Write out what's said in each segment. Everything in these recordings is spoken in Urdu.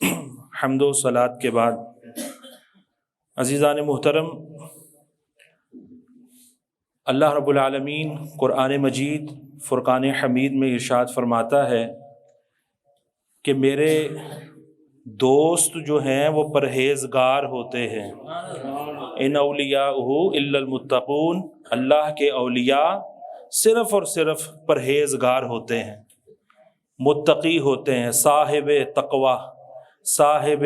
حمد و صلات کے بعد عزیزان محترم، اللہ رب العالمین قرآن مجید فرقان حمید میں ارشاد فرماتا ہے کہ میرے دوست جو ہیں وہ پرہیزگار ہوتے ہیں۔ ان اولیاءہ الا المتقون، اللہ کے اولیاء صرف اور صرف پرہیزگار ہوتے ہیں، متقی ہوتے ہیں، صاحب تقوی، صاحب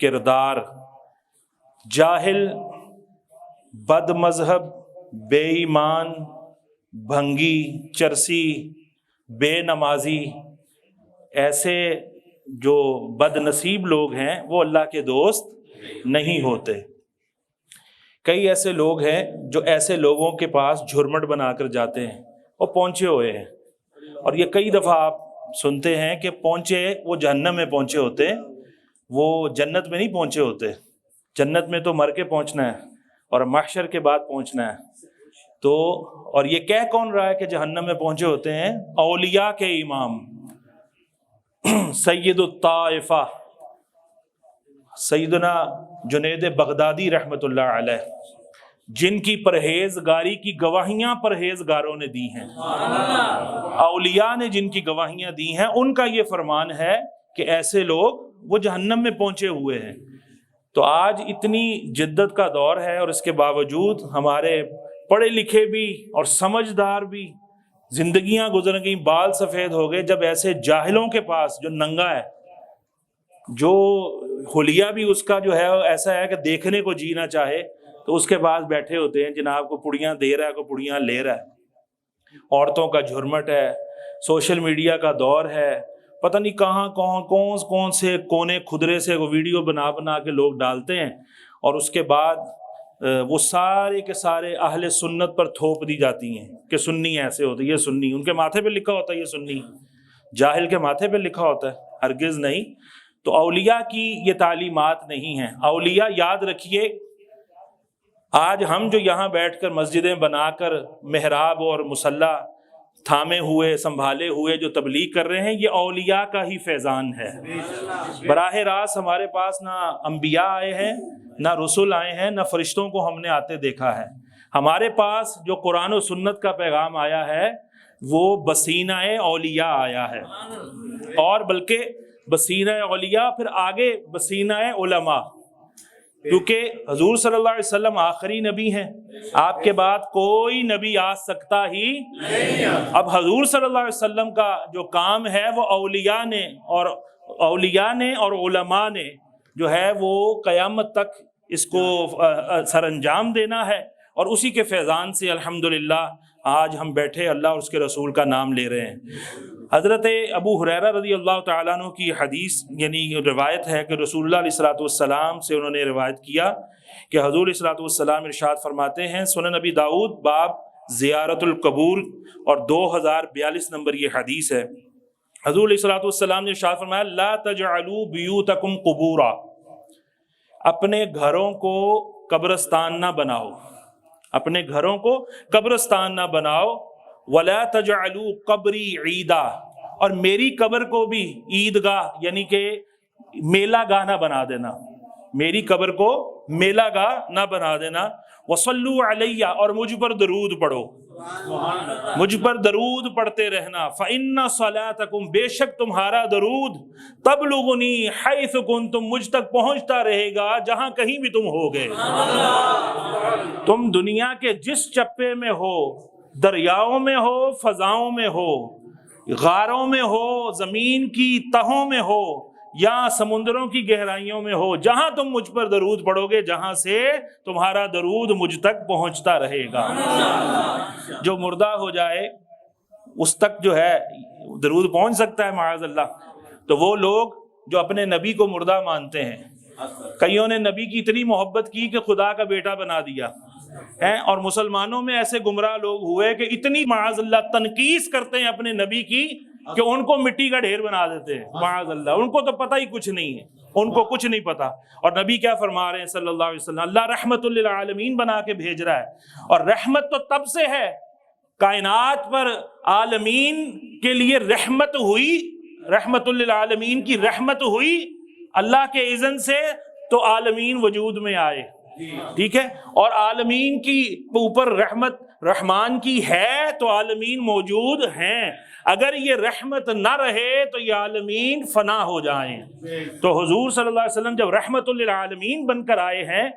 کردار۔ جاہل، بد مذہب، بے ایمان، بھنگی، چرسی، بے نمازی، ایسے جو بد نصیب لوگ ہیں وہ اللہ کے دوست نہیں ہوتے۔ کئی ایسے لوگ ہیں جو ایسے لوگوں کے پاس جھرمٹ بنا کر جاتے ہیں، وہ پہنچے ہوئے ہیں، اور یہ کئی دفعہ آپ سنتے ہیں کہ پہنچے وہ جہنم میں پہنچے ہوتے ہیں، وہ جنت میں نہیں پہنچے ہوتے۔ جنت میں تو مر کے پہنچنا ہے اور محشر کے بعد پہنچنا ہے۔ تو اور یہ کہہ کون رہا ہے کہ جہنم میں پہنچے ہوتے ہیں؟ اولیاء کے امام سید الطائفہ سیدنا جنید بغدادی رحمۃ اللہ علیہ، جن کی پرہیزگاری کی گواہیاں پرہیزگاروں نے دی ہیں، اولیاء نے جن کی گواہیاں دی ہیں، ان کا یہ فرمان ہے کہ ایسے لوگ وہ جہنم میں پہنچے ہوئے ہیں۔ تو آج اتنی جدت کا دور ہے اور اس کے باوجود ہمارے پڑھے لکھے بھی اور سمجھدار بھی زندگیاں گزر گئیں، بال سفید ہو گئے، جب ایسے جاہلوں کے پاس جو ننگا ہے، جو حلیہ بھی اس کا جو ہے ایسا ہے کہ دیکھنے کو جی نہ چاہے، تو اس کے پاس بیٹھے ہوتے ہیں، جناب کو پڑیاں دے رہا ہے، کو پڑیاں لے رہا ہے۔ عورتوں کا جھرمٹ ہے، سوشل میڈیا کا دور ہے، پتہ نہیں کہاں کون سے کونے کھدرے سے وہ ویڈیو بنا کے لوگ ڈالتے ہیں، اور اس کے بعد وہ سارے کے سارے اہل سنت پر تھوپ دی جاتی ہیں کہ سنی ایسے ہوتے، یہ سنی، ان کے ماتھے پہ لکھا ہوتا ہے یہ سنی، جاہل کے ماتھے پہ لکھا ہوتا ہے، ہرگز نہیں۔ تو اولیاء کی یہ تعلیمات نہیں ہیں۔ اولیاء، یاد رکھیے، آج ہم جو یہاں بیٹھ کر مسجدیں بنا کر محراب اور مصلی تھامے ہوئے سنبھالے ہوئے جو تبلیغ کر رہے ہیں، یہ اولیاء کا ہی فیضان ہے۔ براہ راست ہمارے پاس نہ انبیاء آئے ہیں، نہ رسول آئے ہیں، نہ فرشتوں کو ہم نے آتے دیکھا ہے۔ ہمارے پاس جو قرآن و سنت کا پیغام آیا ہے وہ بسینہ اولیاء آیا ہے، اور بلکہ بسینہ اولیاء پھر آگے بسینہ علماء، کیونکہ حضور صلی اللہ علیہ وسلم آخری نبی ہیں، آپ کے بعد کوئی نبی آ سکتا ہی نہیں۔ اب حضور صلی اللہ علیہ وسلم کا جو کام ہے وہ اولیاء نے اور علماء نے جو ہے وہ قیامت تک اس کو سر انجام دینا ہے، اور اسی کے فیضان سے الحمدللہ آج ہم بیٹھے اللہ اور اس کے رسول کا نام لے رہے ہیں۔ حضرت ابو ہریرہ رضی اللہ تعالیٰ عنہ کی حدیث یعنی روایت ہے کہ رسول اللہ علیہ الصلوۃ والسلام سے انہوں نے روایت کیا کہ حضور علیہ الصلوۃ والسلام ارشاد فرماتے ہیں، سنن نبی داؤد باب زیارت القبور اور 2042 نمبر یہ حدیث ہے۔ حضور علیہ الصلوۃ والسلام نے ارشاد فرمایا، لا تجعلوا بیوتکم قبورا، اپنے گھروں کو قبرستان نہ بناؤ، اپنے گھروں کو قبرستان نہ بناؤ، ولا تجعلوا قبری عیدا، اور میری قبر کو بھی عیدگاہ یعنی کہ میلہ گاہ نہ بنا دینا، میری قبر کو میلہ گاہ نہ بنا دینا۔ وصلوا علیہ، اور مجھ پر درود پڑھو، مجھ پر درود پڑھتے رہنا۔ فإن صلاتکم، بے شک تمہارا درود، تبلغنی حیث کنتم، مجھ تک پہنچتا رہے گا جہاں کہیں بھی تم ہوگے۔ تم دنیا کے جس چپے میں ہو، دریاؤں میں ہو، فضاؤں میں ہو، غاروں میں ہو، زمین کی تہوں میں ہو، یا سمندروں کی گہرائیوں میں ہو، جہاں تم مجھ پر درود پڑھو گے، جہاں سے تمہارا درود مجھ تک پہنچتا رہے گا۔ جو مردہ ہو جائے اس تک جو ہے درود پہنچ سکتا ہے معاذ اللہ۔ تو وہ لوگ جو اپنے نبی کو مردہ مانتے ہیں، کئیوں نے نبی کی اتنی محبت کی کہ خدا کا بیٹا بنا دیا ہے، اور مسلمانوں میں ایسے گمراہ لوگ ہوئے کہ اتنی معاذ اللہ تنقیص کرتے ہیں اپنے نبی کی کہ ان کو مٹی کا ڈھیر بنا دیتے ہیں معاذ اللہ۔ ان کو تو پتہ ہی کچھ نہیں ہے، ان کو کچھ نہیں پتا۔ اور نبی کیا فرما رہے ہیں صلی اللہ علیہ وسلم، اللہ رحمت للعالمین بنا کے بھیج رہا ہے، اور رحمت تو تب سے ہے، کائنات پر عالمین کے لیے رحمت ہوئی، رحمت للعالمین کی رحمت ہوئی اللہ کے اذن سے تو عالمین وجود میں آئے، ٹھیک ہے، اور عالمین کی اوپر رحمت رحمان کی ہے تو عالمین موجود ہیں، اگر یہ رحمت نہ رہے تو یہ عالمین فنا ہو جائیں۔ تو حضور صلی اللہ علیہ وسلم جب رحمت للعالمین بن کر آئے ہیں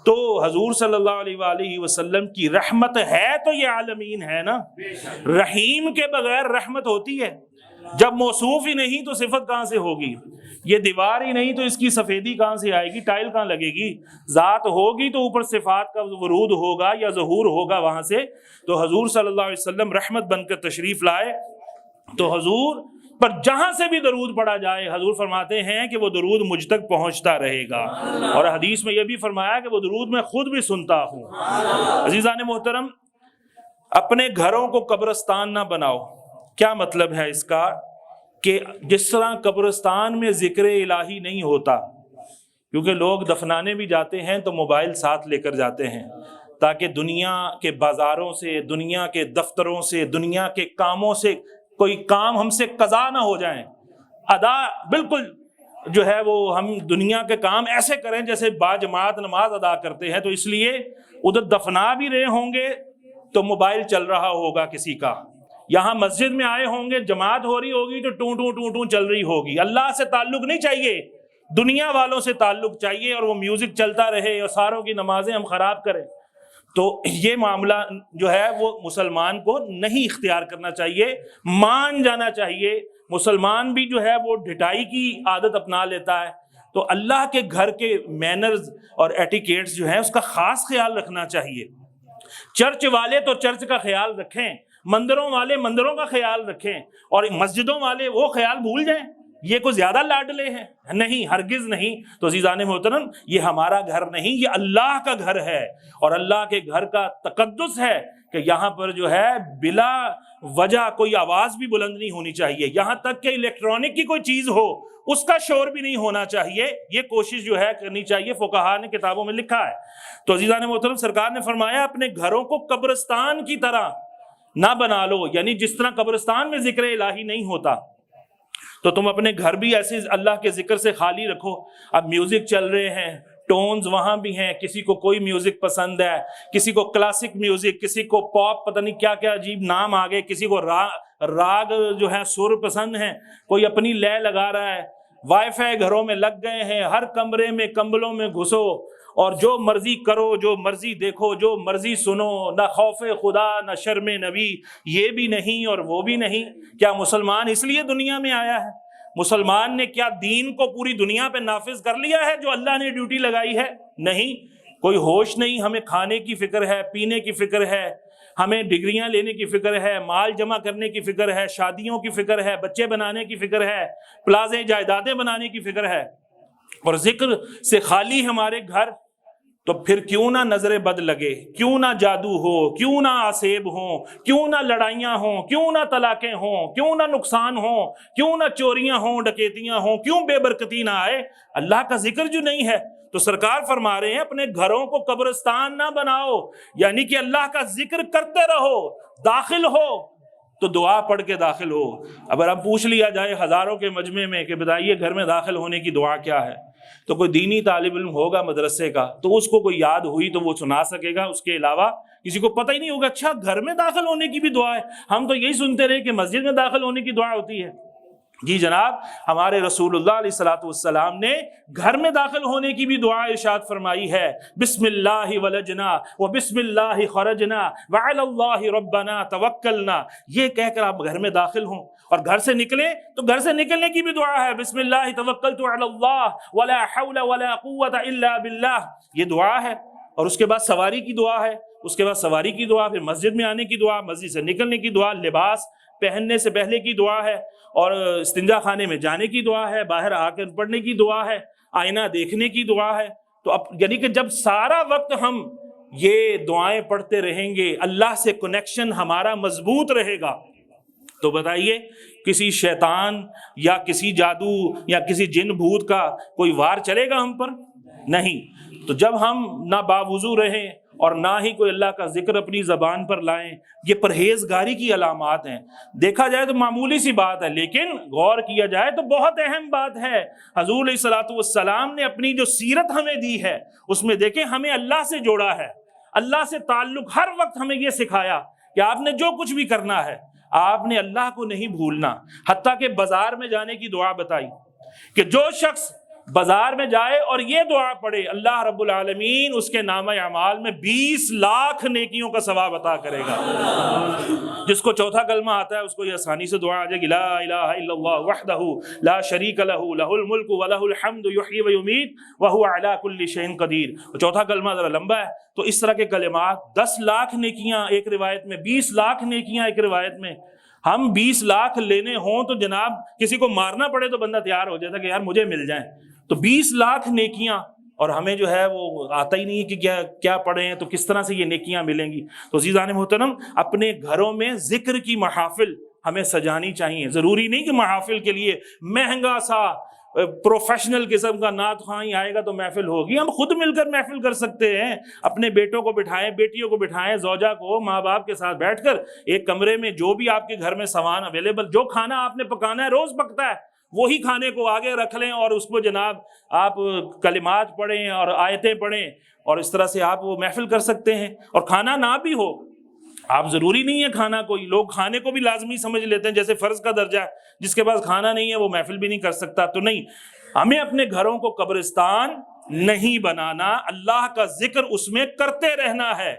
تو حضور صلی اللہ علیہ وآلہ وسلم کی رحمت ہے تو یہ عالمین ہے نا۔ رحیم کے بغیر رحمت ہوتی ہے؟ جب موصوف ہی نہیں تو صفت کہاں سے ہوگی؟ یہ دیوار ہی نہیں تو اس کی سفیدی کہاں سے آئے گی؟ ٹائل کہاں لگے گی؟ ذات ہوگی تو اوپر صفات کا ورود ہوگا یا ظہور ہوگا وہاں سے۔ تو حضور صلی اللہ علیہ وسلم رحمت بن کر تشریف لائے، تو حضور پر جہاں سے بھی درود پڑھا جائے حضور فرماتے ہیں کہ وہ درود مجھ تک پہنچتا رہے گا، اور حدیث میں یہ بھی فرمایا کہ وہ درود میں خود بھی سنتا ہوں۔ عزیزان محترم، اپنے گھروں کو قبرستان نہ بناؤ۔ کیا مطلب ہے اس کا؟ کہ جس طرح قبرستان میں ذکر الہی نہیں ہوتا، کیونکہ لوگ دفنانے بھی جاتے ہیں تو موبائل ساتھ لے کر جاتے ہیں تاکہ دنیا کے بازاروں سے، دنیا کے دفتروں سے، دنیا کے کاموں سے کوئی کام ہم سے قضا نہ ہو جائیں، ادا بالکل جو ہے وہ ہم دنیا کے کام ایسے کریں جیسے باجماعت نماز ادا کرتے ہیں، تو اس لیے ادھر دفنا بھی رہے ہوں گے تو موبائل چل رہا ہوگا کسی کا، یہاں مسجد میں آئے ہوں گے جماعت ہو رہی ہوگی تو ٹوں ٹوں ٹوں ٹوں چل رہی ہوگی۔ اللہ سے تعلق نہیں چاہیے، دنیا والوں سے تعلق چاہیے، اور وہ میوزک چلتا رہے اور ساروں کی نمازیں ہم خراب کریں۔ تو یہ معاملہ جو ہے وہ مسلمان کو نہیں اختیار کرنا چاہیے، مان جانا چاہیے۔ مسلمان بھی جو ہے وہ ڈھٹائی کی عادت اپنا لیتا ہے، تو اللہ کے گھر کے مینرز اور ایٹیکیٹس جو ہیں اس کا خاص خیال رکھنا چاہیے۔ چرچ والے تو چرچ کا خیال رکھیں، مندروں والے مندروں کا خیال رکھیں، اور مسجدوں والے وہ خیال بھول جائیں یہ کوئی زیادہ لاڈلے ہیں، نہیں، ہرگز نہیں۔ تو عزیزان محترم، یہ ہمارا گھر نہیں، یہ اللہ کا گھر ہے، اور اللہ کے گھر کا تقدس ہے کہ یہاں پر جو ہے بلا وجہ کوئی آواز بھی بلند نہیں ہونی چاہیے، یہاں تک کہ الیکٹرانک کی کوئی چیز ہو اس کا شور بھی نہیں ہونا چاہیے۔ یہ کوشش جو ہے کرنی چاہیے، فقہاء نے کتابوں میں لکھا ہے۔ تو عزیزان محترم، سرکار نے فرمایا اپنے گھروں کو قبرستان کی طرح نہ بنا لو، یعنی جس طرح قبرستان میں ذکر الہی نہیں ہوتا تو تم اپنے گھر بھی ایسے اللہ کے ذکر سے خالی رکھو۔ اب میوزک چل رہے ہیں، ٹونز وہاں بھی ہیں، کسی کو کوئی میوزک پسند ہے، کسی کو کلاسک میوزک، کسی کو پاپ، پتہ نہیں کیا کیا عجیب نام آگے، کسی کو راگ جو ہے سر پسند ہیں، کوئی اپنی لے لگا رہا ہے، وائی فائی گھروں میں لگ گئے ہیں، ہر کمرے میں کمبلوں میں گھسو اور جو مرضی کرو، جو مرضی دیکھو، جو مرضی سنو، نہ خوف خدا نہ شرم نبی، یہ بھی نہیں اور وہ بھی نہیں۔ کیا مسلمان اس لیے دنیا میں آیا ہے؟ مسلمان نے کیا دین کو پوری دنیا پہ نافذ کر لیا ہے جو اللہ نے ڈیوٹی لگائی ہے؟ نہیں، کوئی ہوش نہیں، ہمیں کھانے کی فکر ہے، پینے کی فکر ہے، ہمیں ڈگریاں لینے کی فکر ہے، مال جمع کرنے کی فکر ہے، شادیوں کی فکر ہے، بچے بنانے کی فکر ہے، پلازے جائیدادیں بنانے کی فکر ہے، اور ذکر سے خالی ہمارے گھر۔ تو پھر کیوں نہ نظر بد لگے، کیوں نہ جادو ہو، کیوں نہ آسیب ہوں، کیوں نہ لڑائیاں ہوں، کیوں نہ طلاقیں ہوں، کیوں نہ نقصان ہوں، کیوں نہ چوریاں ہوں، ڈکیتیاں ہوں، کیوں بے برکتی نہ آئے؟ اللہ کا ذکر جو نہیں ہے۔ تو سرکار فرما رہے ہیں اپنے گھروں کو قبرستان نہ بناؤ، یعنی کہ اللہ کا ذکر کرتے رہو، داخل ہو تو دعا پڑھ کے داخل ہو۔ اگر اب پوچھ لیا جائے ہزاروں کے مجمع میں کہ بتائیے گھر میں داخل ہونے کی دعا کیا ہے، تو کوئی دینی طالب علم ہوگا مدرسے کا تو اس کو کوئی یاد ہوئی تو وہ سنا سکے گا، اس کے علاوہ کسی کو پتہ ہی نہیں ہوگا اچھا گھر میں داخل ہونے کی بھی دعا ہے۔ ہم تو یہی سنتے رہے کہ مسجد میں داخل ہونے کی دعا ہوتی ہے۔ جی جناب، ہمارے رسول اللہ علیہ الصلوۃ والسلام نے گھر میں داخل ہونے کی بھی دعا ارشاد فرمائی ہے، بسم اللہ ولجنا و بسم اللہ خرجنا وعلی اللہ ربنا توکلنا، یہ کہہ کر آپ گھر میں داخل ہوں، اور گھر سے نکلے تو گھر سے نکلنے کی بھی دعا ہے، بسم اللہ توکلت علی اللہ ولا حول ولا قوۃ الا باللہ، یہ دعا ہے۔ اور اس کے بعد سواری کی دعا ہے، اس کے بعد سواری کی دعا، پھر مسجد میں آنے کی دعا، مسجد سے نکلنے کی دعا، لباس پہننے سے پہلے کی دعا ہے، اور استنجا خانے میں جانے کی دعا ہے، باہر آ کر پڑھنے کی دعا ہے، آئینہ دیکھنے کی دعا ہے۔ تو اب یعنی کہ جب سارا وقت ہم یہ دعائیں پڑھتے رہیں گے، اللہ سے کنیکشن ہمارا مضبوط رہے گا، تو بتائیے کسی شیطان یا کسی جادو یا کسی جن بھوت کا کوئی وار چلے گا ہم پر؟ نہیں۔ تو جب ہم نہ باوضو رہیں اور نہ ہی کوئی اللہ کا ذکر اپنی زبان پر لائیں، یہ پرہیزگاری کی علامات ہیں۔ دیکھا جائے تو معمولی سی بات ہے، لیکن غور کیا جائے تو بہت اہم بات ہے۔ حضور علیہ الصلوۃ والسلام نے اپنی جو سیرت ہمیں دی ہے اس میں دیکھیں ہمیں اللہ سے جوڑا ہے، اللہ سے تعلق، ہر وقت ہمیں یہ سکھایا کہ آپ نے جو کچھ بھی کرنا ہے آپ نے اللہ کو نہیں بھولنا۔ حتیٰ کہ بازار میں جانے کی دعا بتائی کہ جو شخص بازار میں جائے اور یہ دعا پڑھے اللہ رب العالمین اس کے نامہ اعمال میں 20 لاکھ نیکیوں کا ثواب عطا کرے گا۔ جس کو چوتھا کلمہ آتا ہے اس کو یہ آسانی سے دعا آ جائے گی، لا الہ الا اللہ وحدہ لا شریک لہ لہ الملک ولہ الحمد یحیی ویمیت وہو علی کل شیء قدیر۔ چوتھا کلمہ ذرا لمبا ہے، تو اس طرح کے کلمات 10 لاکھ نیکیاں ایک روایت میں، 20 لاکھ نیکیاں ایک روایت میں۔ ہم 20 لاکھ لینے ہوں تو جناب کسی کو مارنا پڑے تو بندہ تیار ہو جاتا کہ یار مجھے مل جائیں، تو 20 لاکھ نیکیاں، اور ہمیں جو ہے وہ آتا ہی نہیں کہ کیا پڑھیں تو کس طرح سے یہ نیکیاں ملیں گی۔ تو عزیزان محترم، اپنے گھروں میں ذکر کی محافل ہمیں سجانی چاہیے۔ ضروری نہیں کہ محافل کے لیے مہنگا سا پروفیشنل قسم کا نعت خواں آئے گا تو محفل ہوگی، ہم خود مل کر محفل کر سکتے ہیں۔ اپنے بیٹوں کو بٹھائیں، بیٹیوں کو بٹھائیں، زوجہ کو، ماں باپ کے ساتھ بیٹھ کر ایک کمرے میں جو بھی آپ کے گھر میں سامان اویلیبل، جو کھانا آپ نے پکانا ہے روز پکتا ہے، وہی کھانے کو آگے رکھ لیں اور اس کو جناب آپ کلمات پڑھیں اور آیتیں پڑھیں، اور اس طرح سے آپ وہ محفل کر سکتے ہیں۔ اور کھانا نہ بھی ہو، آپ ضروری نہیں ہے کھانا، کوئی لوگ کھانے کو بھی لازمی سمجھ لیتے ہیں جیسے فرض کا درجہ ہے، جس کے پاس کھانا نہیں ہے وہ محفل بھی نہیں کر سکتا۔ تو نہیں، ہمیں اپنے گھروں کو قبرستان نہیں بنانا، اللہ کا ذکر اس میں کرتے رہنا ہے۔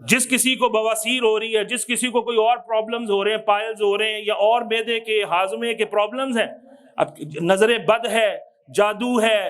جس کسی کو بواسیر ہو رہی ہے، جس کسی کو کوئی اور پرابلمز ہو رہے ہیں، پائلز ہو رہے ہیں یا اور معدے کے ہاضمے کے پرابلمز ہیں، اب نظر بد ہے، جادو ہے،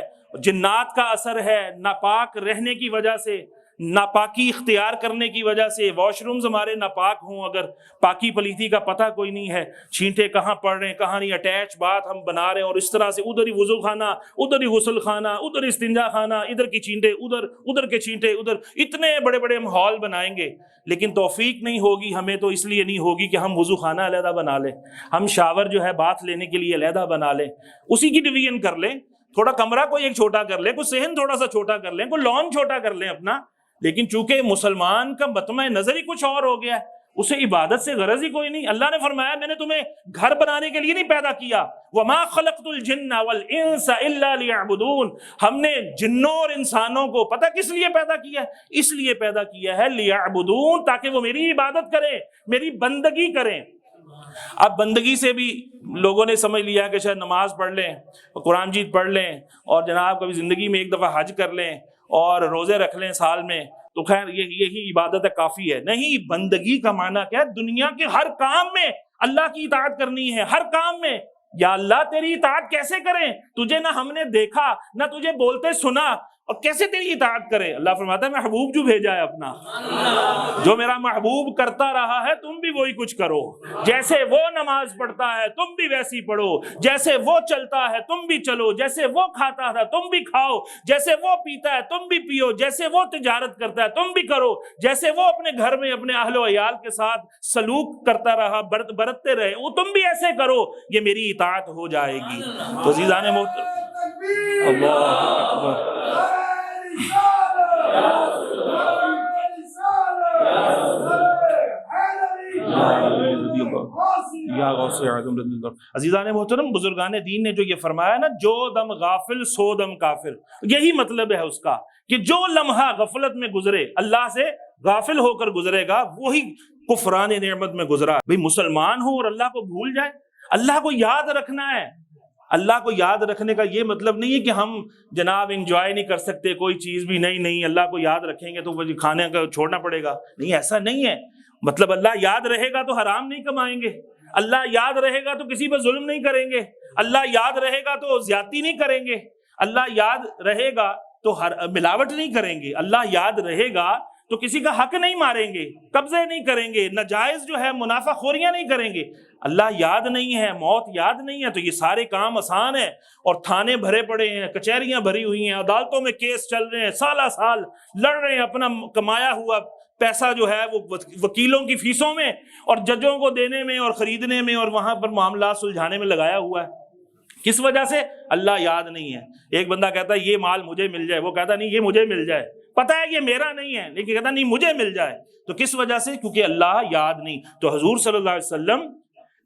جنات کا اثر ہے، ناپاک رہنے کی وجہ سے، ناپاکی اختیار کرنے کی وجہ سے، واش رومز ہمارے ناپاک ہوں، اگر پاکی پلیتی کا پتہ کوئی نہیں ہے، چھینٹے کہاں پڑ رہے ہیں کہاں نہیں، اٹیچ بات ہم بنا رہے ہیں، اور اس طرح سے ادھر ہی وضو خانہ، ادھر ہی غسل خانہ، ادھر ہی استنجا خانہ، ادھر کی چھینٹے ادھر، ادھر کے چھینٹے ادھر، اتنے بڑے بڑے ہم ہال بنائیں گے، لیکن توفیق نہیں ہوگی ہمیں، تو اس لیے نہیں ہوگی کہ ہم وضو خانہ علیحدہ بنا لیں، ہم شاور جو ہے باتھ لینے کے لیے علیحدہ بنا لیں، اسی کی ڈویژن کر لیں، تھوڑا کمرہ کوئی ایک چھوٹا کر لیں، کوئی صحن تھوڑا سا چھوٹا کر لیں، کوئی لان چھوٹا کر لیں اپنا۔ لیکن چونکہ مسلمان کا مطمع نظر ہی کچھ اور ہو گیا ہے، اسے عبادت سے غرض ہی کوئی نہیں۔ اللہ نے فرمایا میں نے تمہیں گھر بنانے کے لیے نہیں پیدا کیا، وَمَا خَلَقْتُ الْجِنَّ وَالْإِنسَ إِلَّا لِيَعْبُدُونَ، ہم نے جنوں اور انسانوں کو پتہ کس لیے پیدا کیا ہے؟ اس لیے پیدا کیا ہے لِيَعْبُدُونَ، تاکہ وہ میری عبادت کریں، میری بندگی کریں۔ اب بندگی سے بھی لوگوں نے سمجھ لیا کہ شاید نماز پڑھ لیں، قرآن جیت پڑھ لیں، اور جناب کبھی زندگی میں ایک دفعہ حج کر لیں اور روزے رکھ لیں سال میں، تو خیر یہی عبادت ہے، کافی ہے۔ نہیں، بندگی کا معنی کیا ہے؟ دنیا کے ہر کام میں اللہ کی اطاعت کرنی ہے، ہر کام میں۔ یا اللہ تیری اطاعت کیسے کریں؟ تجھے نہ ہم نے دیکھا نہ تجھے بولتے سنا، اور کیسے تیری اطاعت کرے؟ اللہ فرماتا ہے محبوب جو بھیجا ہے اپنا، جو میرا محبوب کرتا رہا ہے تم بھی وہی کچھ کرو، جیسے وہ نماز پڑھتا ہے تم بھی ویسی پڑھو، جیسے وہ چلتا ہے تم بھی چلو، جیسے وہ کھاتا تھا تم بھی کھاؤ، جیسے وہ پیتا ہے تم بھی پیو، جیسے وہ تجارت کرتا ہے تم بھی کرو، جیسے وہ اپنے گھر میں اپنے اہل و عیال کے ساتھ سلوک کرتا رہا، برتتے رہے، وہ تم بھی ایسے کرو، یہ میری اطاعت ہو جائے گی۔ تو عزیزان محترم، اللہ اکبر، عزیزان محترم، بزرگان دین نے جو یہ فرمایا نا، جو دم غافل سو دم کافر، یہی مطلب ہے اس کا کہ جو لمحہ غفلت میں گزرے، اللہ سے غافل ہو کر گزرے گا، وہی کفران نعمت میں گزرا۔ بھئی مسلمان ہو اور اللہ کو بھول جائے، اللہ کو یاد رکھنا ہے۔ اللہ کو یاد رکھنے کا یہ مطلب نہیں ہے کہ ہم جناب انجوائے نہیں کر سکتے کوئی چیز بھی، نہیں، اللہ کو یاد رکھیں گے تو کھانے کا چھوڑنا پڑے گا، نہیں، ایسا نہیں ہے۔ مطلب اللہ یاد رہے گا تو حرام نہیں کمائیں گے، اللہ یاد رہے گا تو کسی پر ظلم نہیں کریں گے، اللہ یاد رہے گا تو زیادتی نہیں کریں گے، اللہ یاد رہے گا تو ملاوٹ نہیں کریں گے، اللہ یاد رہے گا تو کسی کا حق نہیں ماریں گے، قبضے نہیں کریں گے، ناجائز جو ہے منافع خوریاں نہیں کریں گے۔ اللہ یاد نہیں ہے، موت یاد نہیں ہے، تو یہ سارے کام آسان ہیں، اور تھانے بھرے پڑے ہیں، کچہریاں بھری ہوئی ہیں، عدالتوں میں کیس چل رہے ہیں، سالہ سال لڑ رہے ہیں، اپنا کمایا ہوا پیسہ جو ہے وہ وکیلوں کی فیسوں میں اور ججوں کو دینے میں اور خریدنے میں اور وہاں پر معاملات سلجھانے میں لگایا ہوا ہے۔ کس وجہ سے؟ اللہ یاد نہیں ہے۔ ایک بندہ کہتا ہے یہ مال مجھے مل جائے، وہ کہتا نہیں یہ مجھے مل جائے، پتہ ہے یہ میرا نہیں ہے لیکن کہتا نہیں مجھے مل جائے. تو کس وجہ سے؟ کیونکہ اللہ یاد نہیں. تو حضور صلی اللہ علیہ وسلم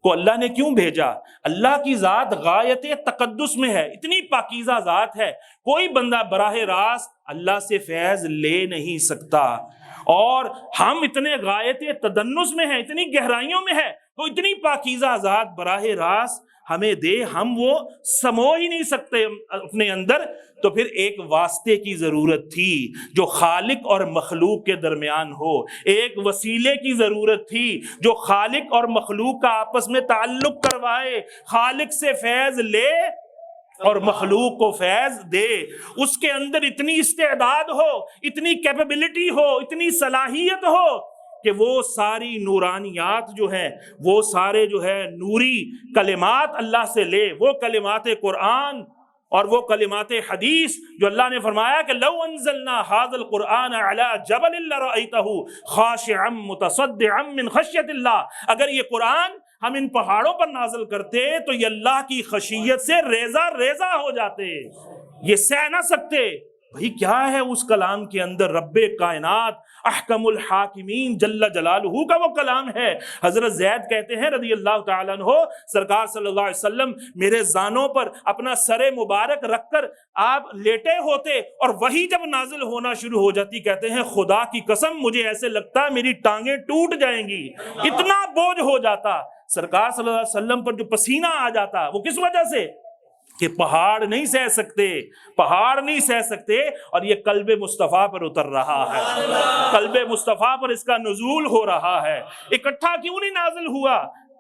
کو اللہ نے کیوں بھیجا؟ اللہ کی ذات غایت تقدس میں ہے، اتنی پاکیزہ ذات ہے، کوئی بندہ براہ راست اللہ سے فیض لے نہیں سکتا. اور ہم اتنے غایت تدنس میں ہیں، اتنی گہرائیوں میں ہے، تو اتنی پاکیزہ ذات براہ راست ہمیں دے، ہم وہ سمو ہی نہیں سکتے اپنے اندر. تو پھر ایک واسطے کی ضرورت تھی جو خالق اور مخلوق کے درمیان ہو، ایک وسیلے کی ضرورت تھی جو خالق اور مخلوق کا آپس میں تعلق کروائے، خالق سے فیض لے اور مخلوق کو فیض دے. اس کے اندر اتنی استعداد ہو، اتنی کیپیبلٹی ہو، اتنی صلاحیت ہو کہ وہ ساری نورانیات جو ہیں، وہ سارے جو ہے نوری کلمات اللہ سے لے، وہ کلمات قرآن اور وہ کلمات حدیث جو اللہ نے فرمایا کہ لو انزلنا هذا القرآن على جبل لرأيته خاشعا متصدعا من خشیت اللہ. اگر یہ قرآن ہم ان پہاڑوں پر نازل کرتے تو یہ اللہ کی خشیت سے ریزہ ریزہ ہو جاتے، یہ سہ نہ سکتے. بھئی کیا ہے اس کلام کے اندر؟ رب کائنات احکم الحاکمین جل جلالہ کا وہ کلام ہے. حضرت زید کہتے ہیں رضی اللہ تعالیٰ عنہ، سرکار صلی اللہ علیہ وسلم میرے زانوں پر اپنا سر مبارک رکھ کر آپ لیٹے ہوتے اور وہی جب نازل ہونا شروع ہو جاتی، کہتے ہیں خدا کی قسم مجھے ایسے لگتا ہے میری ٹانگیں ٹوٹ جائیں گی، اتنا بوجھ ہو جاتا. سرکار صلی اللہ علیہ وسلم پر جو پسینہ آ جاتا وہ کس وجہ سے؟ کہ پہاڑ نہیں سہ سکتے، پہاڑ نہیں سہ سکتے. اور یہ قلب مصطفیٰ پر اتر رہا ہے، قلب مصطفیٰ پر اس کا نزول ہو رہا ہے. اکٹھا کیوں نہیں نازل ہوا؟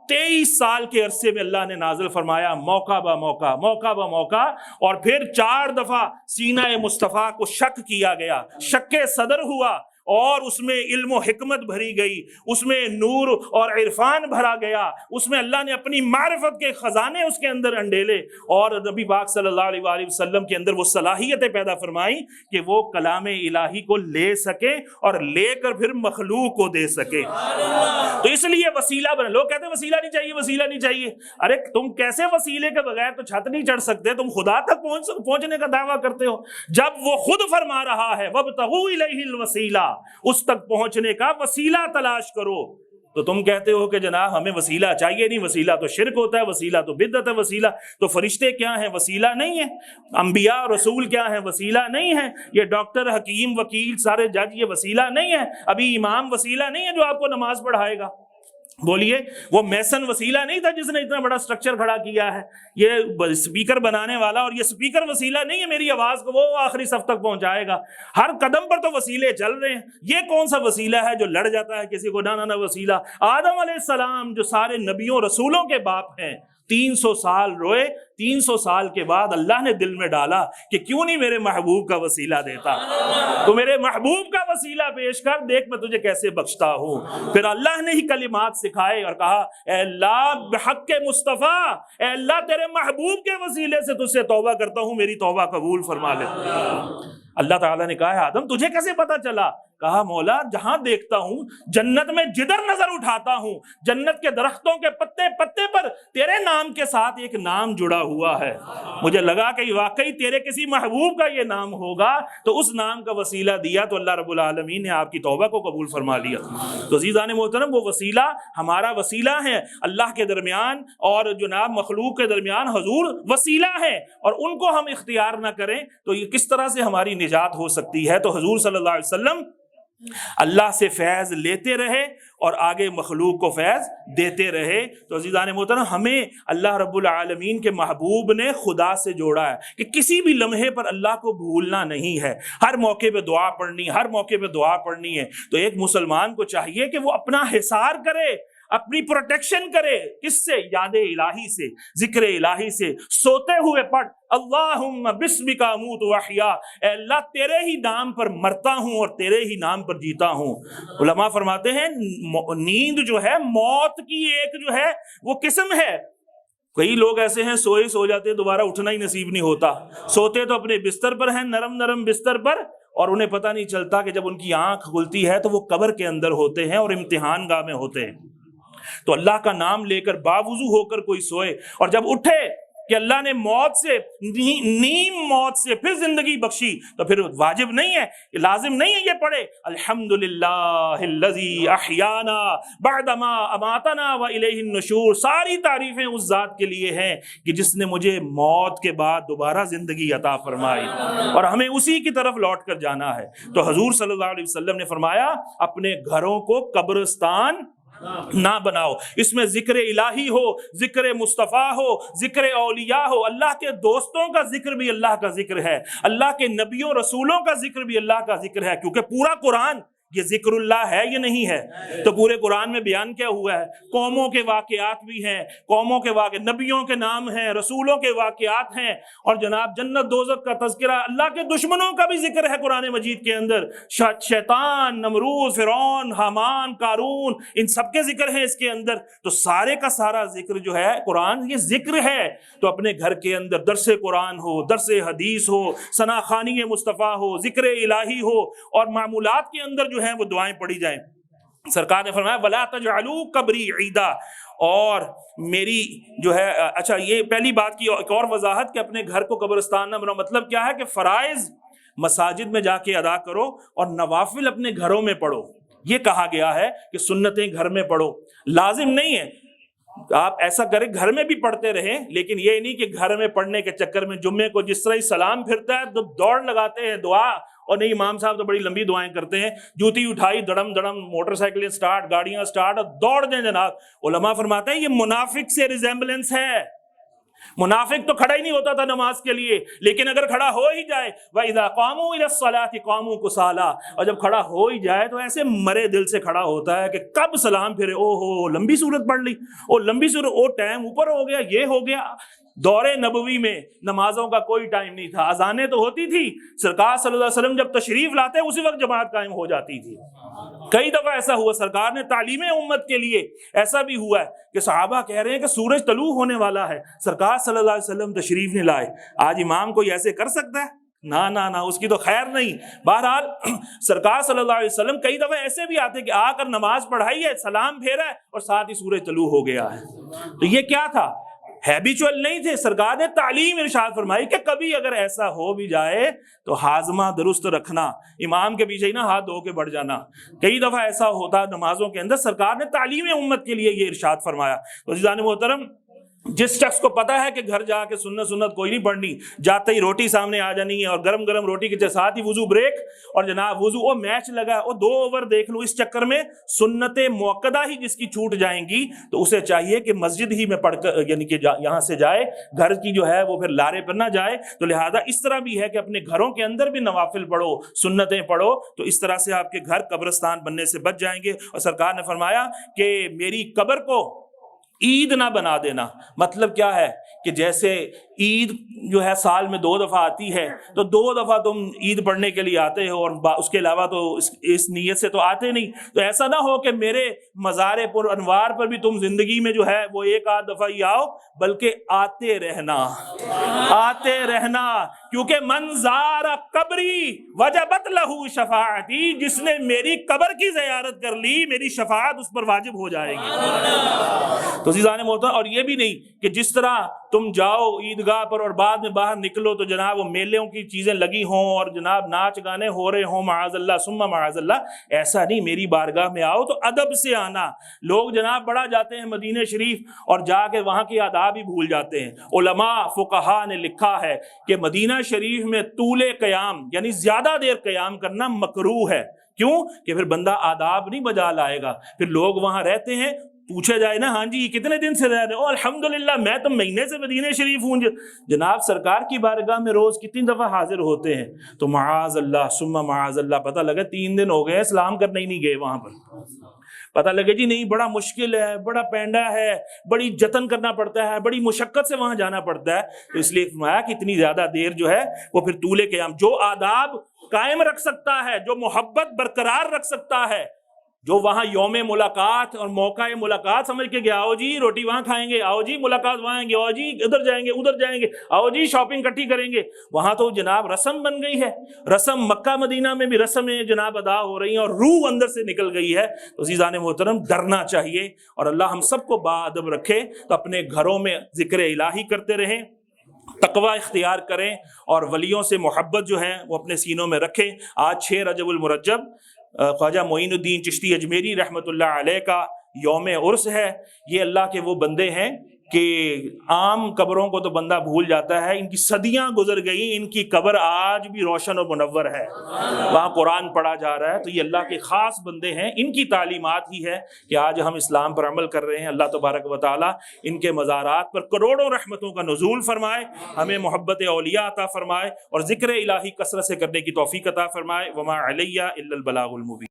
23 سال کے عرصے میں اللہ نے نازل فرمایا، موقع با موقع، موقع با موقع. اور پھر 4 دفعہ سینہ مصطفیٰ کو شک کیا گیا، شک صدر ہوا، اور اس میں علم و حکمت بھری گئی، اس میں نور اور عرفان بھرا گیا، اس میں اللہ نے اپنی معرفت کے خزانے اس کے اندر انڈیلے، اور نبی پاک صلی اللہ علیہ وآلہ وسلم کے اندر وہ صلاحیتیں پیدا فرمائی کہ وہ کلام الہی کو لے سکے اور لے کر پھر مخلوق کو دے سکے. تو اس لیے وسیلہ بنا. لوگ کہتے ہیں وسیلہ نہیں چاہیے، وسیلہ نہیں چاہیے. ارے تم کیسے وسیلے کے بغیر تو چھت نہیں چڑھ سکتے؟ تم خدا تک پہنچنے کا دعویٰ کرتے ہو جب وہ خود فرما رہا ہے وَابْتَغُوا إِلَيْهِ الْوَسِيلَةَ، اس تک پہنچنے کا وسیلہ تلاش کرو. تو تم کہتے ہو کہ جناب ہمیں وسیلہ چاہیے نہیں، وسیلہ تو شرک ہوتا ہے، وسیلہ تو بدعت ہے، وسیلہ تو فرشتے کیا ہیں؟ وسیلہ نہیں ہے. انبیاء رسول کیا ہیں؟ وسیلہ نہیں ہے. یہ ڈاکٹر، حکیم، وکیل، سارے جج یہ وسیلہ نہیں ہے. ابھی امام وسیلہ نہیں ہے جو آپ کو نماز پڑھائے گا. بولیے وہ میسن وسیلہ نہیں تھا جس نے اتنا بڑا سٹرکچر کھڑا کیا ہے. یہ سپیکر بنانے والا اور یہ سپیکر وسیلہ نہیں ہے میری آواز کو وہ آخری صف تک پہنچائے گا. ہر قدم پر تو وسیلے چل رہے ہیں. یہ کون سا وسیلہ ہے جو لڑ جاتا ہے کسی کو؟ نہ وسیلہ آدم علیہ السلام جو سارے نبیوں رسولوں کے باپ ہیں، 300 سال روئے، 300 سال کے بعد اللہ نے دل میں ڈالا کہ کیوں نہیں میرے محبوب کا وسیلہ دیتا؟ تو میرے محبوب کا وسیلہ پیش کر، دیکھ میں تجھے کیسے بخشتا ہوں. پھر اللہ نے ہی کلمات سکھائے اور کہا اے اللہ بحق مصطفیٰ، اے اللہ تیرے محبوب کے وسیلے سے تجھ سے توبہ کرتا ہوں، میری توبہ قبول فرما لے. اللہ تعالیٰ نے کہا ہے آدم تجھے کیسے پتا چلا؟ کہا مولا جہاں دیکھتا ہوں، جنت میں جدھر نظر اٹھاتا ہوں، جنت کے درختوں کے پتے پتے پر تیرے نام کے ساتھ ایک نام جڑا ہوا ہے. مجھے لگا کہ واقعی تیرے کسی محبوب کا یہ نام ہوگا، تو اس نام کا وسیلہ دیا تو اللہ رب العالمین نے آپ کی توبہ کو قبول فرما لیا. تو عزیزان محترم، وہ وسیلہ ہمارا وسیلہ ہے اللہ کے درمیان اور جناب مخلوق کے درمیان حضور وسیلہ ہے، اور ان کو ہم اختیار نہ کریں تو یہ کس طرح سے ہماری نجات ہو سکتی ہے؟ تو حضور صلی اللہ علیہ وسلم اللہ سے فیض لیتے رہے اور آگے مخلوق کو فیض دیتے رہے. تو عزیزان محترم، ہمیں اللہ رب العالمین کے محبوب نے خدا سے جوڑا ہے کہ کسی بھی لمحے پر اللہ کو بھولنا نہیں ہے، ہر موقع پہ دعا پڑھنی، ہر موقع پہ دعا پڑھنی ہے. تو ایک مسلمان کو چاہیے کہ وہ اپنا حصار کرے، اپنی پروٹیکشن کرے. کس سے؟ یاد الہی سے، ذکر الہی سے. سوتے ہوئے پڑھ اللہم بسمک اموت واحیا، اے اللہ تیرے ہی نام پر مرتا ہوں اور تیرے ہی نام پر جیتا ہوں. علماء فرماتے ہیں نیند جو ہے موت کی ایک جو ہے وہ قسم ہے. کئی لوگ ایسے ہیں سو جاتے ہیں، دوبارہ اٹھنا ہی نصیب نہیں ہوتا. سوتے تو اپنے بستر پر ہیں، نرم بستر پر، اور انہیں پتہ نہیں چلتا کہ جب ان کی آنکھ کھلتی ہے تو وہ قبر کے اندر ہوتے ہیں اور امتحان گاہ میں ہوتے ہیں. تو اللہ کا نام لے کر باوضو ہو کر کوئی سوئے اور جب اٹھے کہ اللہ نے موت سے نیم موت سے پھر زندگی بخشی تو پھر واجب نہیں ہے، لازم نہیں ہے یہ پڑھے الحمدللہ الذی احیانا بعدما اماتنا والیہ النشور، ساری تعریفیں اس ذات کے لیے ہیں کہ جس نے مجھے موت کے بعد دوبارہ زندگی عطا فرمائی اور ہمیں اسی کی طرف لوٹ کر جانا ہے۔ تو حضور صلی اللہ علیہ وسلم نے فرمایا اپنے گھروں کو قبرستان نہ بناؤ، اس میں ذکر الہی ہو، ذکر مصطفیٰ ہو، ذکر اولیاء ہو، اللہ کے دوستوں کا ذکر بھی اللہ کا ذکر ہے، اللہ کے نبیوں رسولوں کا ذکر بھی اللہ کا ذکر ہے، کیونکہ پورا قرآن یہ ذکر اللہ ہے یہ نہیں ہے؟ تو پورے قرآن میں بیان کیا ہوا ہے؟ قوموں کے واقعات بھی ہیں، قوموں کے واقع، نبیوں کے نام ہیں، رسولوں کے واقعات ہیں، اور جناب جنت دوزخ کا تذکرہ، اللہ کے دشمنوں کا بھی ذکر ہے قرآن مجید کے اندر، شیطان، نمرود، فرعون، حامان، قارون، ان سب کے ذکر ہیں اس کے اندر۔ تو سارے کا سارا ذکر جو ہے قرآن یہ ذکر ہے، تو اپنے گھر کے اندر درس قرآن ہو، درس حدیث ہو، ثنا خوانی مصطفیٰ ہو، ذکر الہی ہو، اور معمولات کے اندر جو ہیں وہ دعائیں پڑھی جائیں۔ سرکار نے فرمایا وَلَا تَجْعَلُوا قَبْرِي عِيدًا، اور میری جو ہے، اچھا یہ پہلی بات کی ایک اور وضاحت کہ اپنے گھر کو قبرستان نہ بناؤ، مطلب کیا ہے کہ فرائض مساجد میں جا کے ادا کرو اور نوافل اپنے گھروں میں پڑھو۔ یہ کہا گیا ہے کہ سنتیں گھر میں پڑھو، لازم نہیں ہے آپ ایسا کریں گھر میں بھی پڑھتے رہیں، لیکن یہ نہیں کہ گھر میں پڑھنے کے چکر میں جمعے کو جس طرح ہی سلام پھرتا ہے تو دوڑ لگاتے ہیں دعا، اور نہیں امام صاحب تو بڑی لمبی دعائیں کرتے ہیں، جوتی اٹھائی دڑم دڑم، موٹر سائیکلیں سٹارٹ، گاڑیاں سٹارٹ، اور دوڑ دیں جناب۔ علماء فرماتے ہیں یہ منافق سے ریزیمبلنس ہے، منافق تو کھڑا ہی نہیں ہوتا تھا نماز کے لیے، لیکن اگر کھڑا ہو ہی جائے وَإِذَا قَامُوا إِلَى الصَّلَاةِ قَامُوا كُسَالَىٰ، اور جب کھڑا ہو ہی جائے تو ایسے مرے دل سے کھڑا ہوتا ہے کہ کب سلام پھرے، او ہو لمبی صورت پڑھ لی، او لمبی صورت، او ٹائم اوپر ہو گیا، یہ ہو گیا۔ دور نبوی میں نمازوں کا کوئی ٹائم نہیں تھا، اذانیں تو ہوتی تھی، سرکار صلی اللہ علیہ وسلم جب تشریف لاتے اسی وقت جماعت قائم ہو جاتی تھی۔ کئی دفعہ ایسا ہوا، سرکار نے تعلیم امت کے لیے ایسا بھی ہوا ہے کہ صحابہ کہہ رہے ہیں کہ سورج طلوع ہونے والا ہے، سرکار صلی اللہ علیہ وسلم تشریف نہیں لائے۔ آج امام کوئی ایسے کر سکتا ہے؟ نہ اس کی تو خیر نہیں۔ بہرحال سرکار صلی اللہ علیہ وسلم کئی دفعہ ایسے بھی آتے کہ آ کر نماز پڑھائی ہے، سلام پھیرا ہے اور ساتھ ہی سورج طلوع ہو گیا ہے۔ تو یہ کیا تھا؟ ہیبیچول نہیں تھے، سرکار نے تعلیم ارشاد فرمائی کہ کبھی اگر ایسا ہو بھی جائے تو ہاضمہ درست رکھنا، امام کے پیچھے ہی نہ ہاتھ دھو کے بڑھ جانا۔ کئی دفعہ ایسا ہوتا نمازوں کے اندر، سرکار نے تعلیم امت کے لیے یہ ارشاد فرمایا۔ تو عزیزان محترم، جس شخص کو پتا ہے کہ گھر جا کے سنت کوئی نہیں پڑھنی، جاتے ہی روٹی سامنے آ جانی ہے اور گرم گرم روٹی کے ساتھ ہی وضو بریک، اور جناب وضو وہ میچ لگا وہ 2 اوور دیکھ لوں، اس چکر میں سنت موقدہ ہی جس کی چھوٹ جائیں گی، تو اسے چاہیے کہ مسجد ہی میں پڑھ کر یعنی کہ یہاں سے جائے، گھر کی جو ہے وہ پھر لارے پر نہ جائے۔ تو لہذا اس طرح بھی ہے کہ اپنے گھروں کے اندر بھی نوافل پڑھو، سنتیں پڑھو، تو اس طرح سے آپ کے گھر قبرستان بننے سے بچ جائیں گے۔ اور سرکار نے فرمایا کہ میری قبر کو عید نہ بنا دینا، مطلب کیا ہے کہ جیسے عید جو ہے سال میں 2 دفعہ آتی ہے، تو 2 دفعہ تم عید پڑھنے کے لیے آتے ہو اور اس کے علاوہ تو اس نیت سے تو آتے نہیں، تو ایسا نہ ہو کہ میرے مزار پر انوار پر بھی تم زندگی میں جو ہے وہ 1-8 دفعہ ہی آؤ، بلکہ آتے رہنا، کیونکہ من زار قبری وجبت لہو شفاعتی، جس نے میری قبر کی زیارت کر لی میری شفاعت اس پر واجب ہو جائے گی۔ تو عزیزان محترم، اور یہ بھی نہیں کہ جس طرح تم جاؤ عیدگاہ پر اور بعد میں باہر نکلو تو جناب وہ میلوں کی چیزیں لگی ہوں اور جناب ناچ گانے ہو رہے ہوں، معاذ اللہ ثم معاذ اللہ، ایسا نہیں۔ میری بارگاہ میں آؤ تو ادب سے آنا۔ لوگ جناب بڑا جاتے ہیں مدینہ شریف اور جا کے وہاں کے آداب ہی بھول جاتے ہیں۔ علماء فقہاء نے لکھا ہے کہ مدینہ شریف میں طول قیام یعنی زیادہ دیر قیام کرنا مکروہ ہے۔ کیوں؟ کہ پھر بندہ آداب نہیں بجا لائے گا۔ پھر لوگ وہاں رہتے ہیں، پوچھا جائے نا، ہاں جی کتنے دن سے رہ رہے ہو؟ الحمدللہ میں تو مہینے سے مدینہ شریف ہوں۔ جناب سرکار کی بارگاہ میں روز کتنی دفعہ حاضر ہوتے ہیں؟ تو معاذ اللہ ثم معاذ اللہ پتہ لگا 3 دن ہو گئے سلام کرنے ہی نہیں گئے وہاں پر، پتہ لگے جی نہیں بڑا مشکل ہے، بڑا پینڈا ہے، بڑی جتن کرنا پڑتا ہے، بڑی مشقت سے وہاں جانا پڑتا ہے۔ تو اس لیے فرمایا کہ اتنی زیادہ دیر جو ہے وہ پھر طول قیام، جو آداب قائم رکھ سکتا ہے، جو محبت برقرار رکھ سکتا ہے، جو وہاں یوم ملاقات اور موقع ملاقات سمجھ کے گیا، آؤ جی روٹی وہاں کھائیں گے، آؤ جی ملاقات وہاں آئیں گے، آؤ جی ادھر جائیں گے، آؤ جی شاپنگ کٹھی کریں گے، وہاں تو جناب رسم بن گئی ہے۔ رسم مکہ مدینہ میں بھی رسمیں جناب ادا ہو رہی ہیں اور روح اندر سے نکل گئی ہے۔ تو عزیزان محترم ڈرنا چاہیے، اور اللہ ہم سب کو باادب رکھے۔ تو اپنے گھروں میں ذکر الہی کرتے رہیں، تقوی اختیار کریں اور ولیوں سے محبت جو ہے وہ اپنے سینوں میں رکھیں۔ آج 6 رجب المرجب خواجہ معین الدین چشتی اجمیری رحمۃ اللہ علیہ کا یوم عرس ہے۔ یہ اللہ کے وہ بندے ہیں کہ عام قبروں کو تو بندہ بھول جاتا ہے، ان کی صدیاں گزر گئی، ان کی قبر آج بھی روشن و منور ہے، وہاں قرآن پڑھا جا رہا ہے۔ تو یہ اللہ کے خاص بندے ہیں، ان کی تعلیمات ہی ہے کہ آج ہم اسلام پر عمل کر رہے ہیں۔ اللہ تبارک و تعالی ان کے مزارات پر کروڑوں رحمتوں کا نزول فرمائے، ہمیں محبت اولیاء عطا فرمائے اور ذکر الہی کثرت سے کرنے کی توفیق عطا فرمائے۔ وما علیہ الا البلاغ المبین۔